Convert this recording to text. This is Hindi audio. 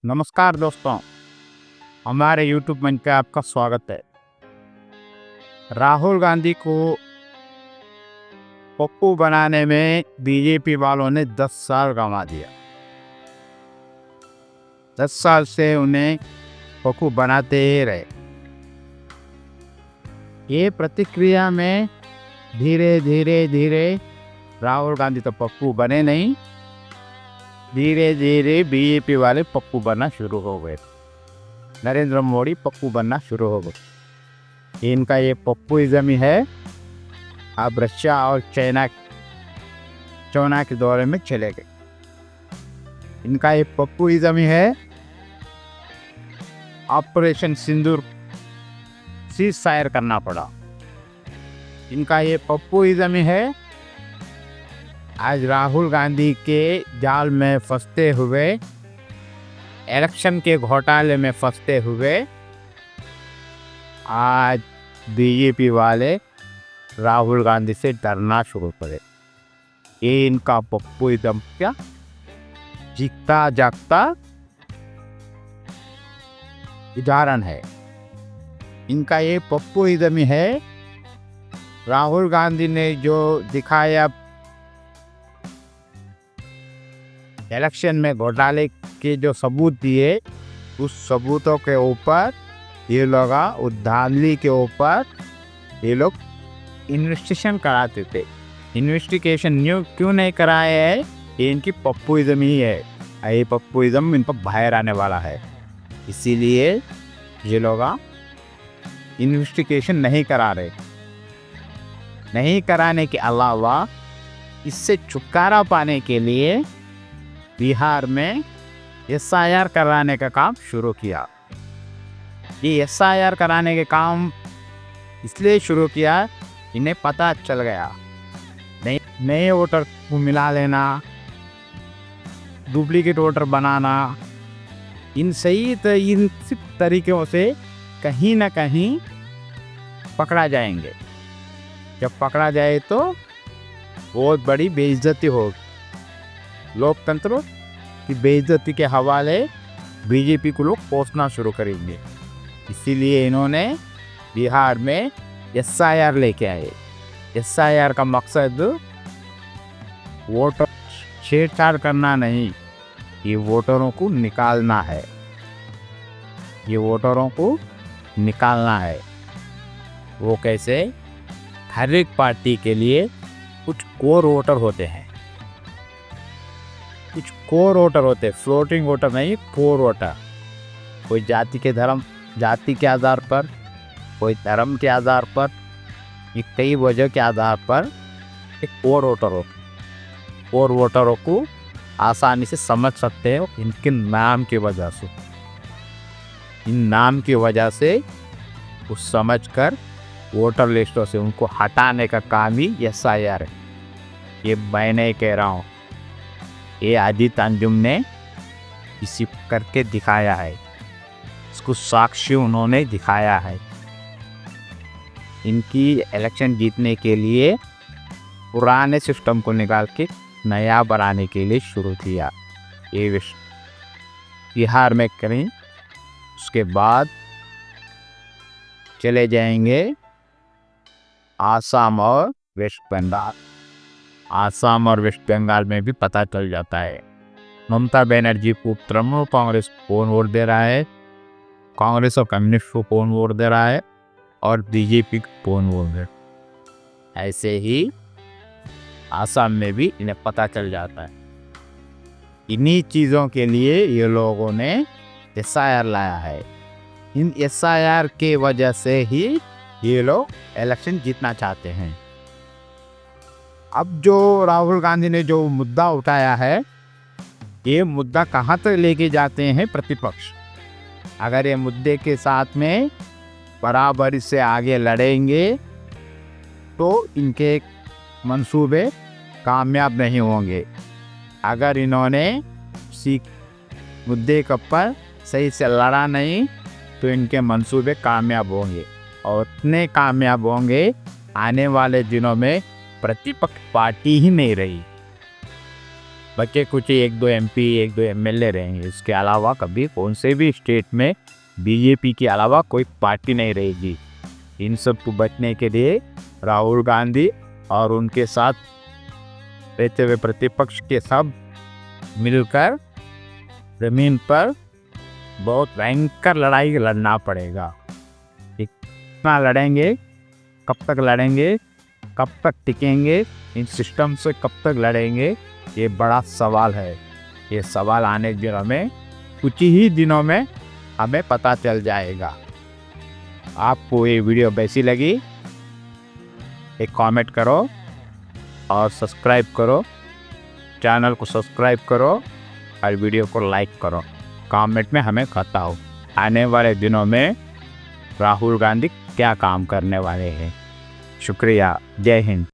नमस्कार दोस्तों, हमारे YouTube मंच पे आपका स्वागत है। राहुल गांधी को पप्पू बनाने में बीजेपी वालों ने 10 साल गंवा दिया। 10 साल से उन्हें पप्पू बनाते ही रहे। ये प्रतिक्रिया में धीरे धीरे राहुल गांधी तो पप्पू बने नहीं, धीरे धीरे बीजेपी वाले पप्पू बनना शुरू हो गए। नरेंद्र मोदी पप्पू बनना शुरू हो गए। इनका ये पप्पूइज्म ही है। अब रशिया और चाइना के दौरे में चले गए। इनका ये पप्पूइज्म ही है। ऑपरेशन सिंदूर सीज फायर करना पड़ा। इनका ये पप्पूइज्म ही है। आज राहुल गांधी के जाल में फंसते हुए, इलेक्शन के घोटाले में फंसते हुए आज बीजेपी वाले राहुल गांधी से डरना शुरू करे। ये इनका पप्पूइज्म क्या जीता जागता उदाहरण है। इनका ये पप्पूइज्म ही है। राहुल गांधी ने जो दिखाया इलेक्शन में घोटाले के जो सबूत दिए, उस सबूतों के ऊपर ये लोग उस धांधली के ऊपर ये लोग इन्वेस्टिगेशन कराते थे। इन्वेस्टिगेशन क्यों नहीं कराए है? ये इनकी पप्पूइज्म ही है। ये पप्पूइज्म इन पर बाहर आने वाला है। इसीलिए ये लोग इन्वेस्टिगेशन नहीं करा रहे। नहीं कराने के अलावा इससे छुटकारा पाने के लिए बिहार में एसआईआर कराने का काम शुरू किया। ये एसआईआर कराने के काम इसलिए शुरू किया, इन्हें पता चल गया नए वोटर को मिला लेना, डुप्लीकेट वोटर बनाना, इन तरीक़ों से कहीं ना कहीं पकड़ा जाएंगे। जब पकड़ा जाए तो बहुत बड़ी बेइज्जती होगी। लोकतंत्र की बेइज्जती के हवाले बीजेपी को लोग कोसना शुरू करेंगे। इसीलिए इन्होंने बिहार में एसआईआर लेके आए। एसआईआर का मकसद वोटर छेड़छाड़ करना नहीं, ये वोटरों को निकालना है। ये वोटरों को निकालना है। वो कैसे? हर एक पार्टी के लिए कुछ कोर वोटर होते हैं। कुछ कोर वोटर होते हैं, फ्लोटिंग वोटर नहीं, कोर वोटर। कोई जाति के आधार पर, कोई धर्म के आधार पर, ये कई वजह के आधार पर एक कोर वोटर हो। कोर वोटरों को आसानी से समझ सकते हैं इनके नाम की वजह से। इन नाम की वजह से वो समझ कर वोटर लिस्टों से उनको हटाने का काम ही एसआईआर है। ये मैं नहीं कह रहा हूँ, ये अजीत अंजुम ने इसी करके दिखाया है। इसको साक्षी उन्होंने दिखाया है। इनकी इलेक्शन जीतने के लिए पुराने सिस्टम को निकाल के नया बनाने के लिए शुरू किया। ये बिहार में करें, उसके बाद चले जाएंगे आसाम और वेस्ट बंगाल। आसाम और वेस्ट बंगाल में भी पता चल जाता है। ममता बनर्जी को तृणमूल कांग्रेस कौन वोट दे रहा है, कांग्रेस और कम्युनिस्ट को कौन वोट दे रहा है, और बीजेपी को कौन वोट दे रहा है। ऐसे ही आसाम में भी इन्हें पता चल जाता है। इन्हीं चीज़ों के लिए ये लोगों ने एसआईआर लाया है। इन एसआईआर के वजह से ही ये लोग इलेक्शन जीतना चाहते हैं। अब जो राहुल गांधी ने जो मुद्दा उठाया है, ये मुद्दा कहाँ तक लेके जाते हैं प्रतिपक्ष। अगर ये मुद्दे के साथ में बराबरी से आगे लड़ेंगे तो इनके मंसूबे कामयाब नहीं होंगे। अगर इन्होंने इसी मुद्दे के ऊपर सही से लड़ा नहीं तो इनके मंसूबे कामयाब होंगे, और इतने कामयाब होंगे आने वाले दिनों में प्रतिपक्ष पार्टी ही नहीं रही। बच्चे कुछ एक दो MP, एक दो MLA रहेंगे, इसके अलावा कभी कौन से भी स्टेट में BJP के अलावा कोई पार्टी नहीं रहेगी। इन सब को बचने के लिए राहुल गांधी और उनके साथ रहते हुए प्रतिपक्ष के सब मिलकर जमीन पर बहुत भयंकर लड़ाई लड़ना पड़ेगा। कितना लड़ेंगे, कब तक लड़ेंगे, कब तक टिकेंगे, इन सिस्टम से कब तक लड़ेंगे, ये बड़ा सवाल है। ये सवाल आने के दिनों में, कुछ ही दिनों में हमें पता चल जाएगा। आपको ये वीडियो कैसी लगी, एक कमेंट करो और सब्सक्राइब करो, चैनल को सब्सक्राइब करो और वीडियो को लाइक करो। कमेंट में हमें बताओ आने वाले दिनों में राहुल गांधी क्या काम करने वाले हैं। शुक्रिया। जय हिंद।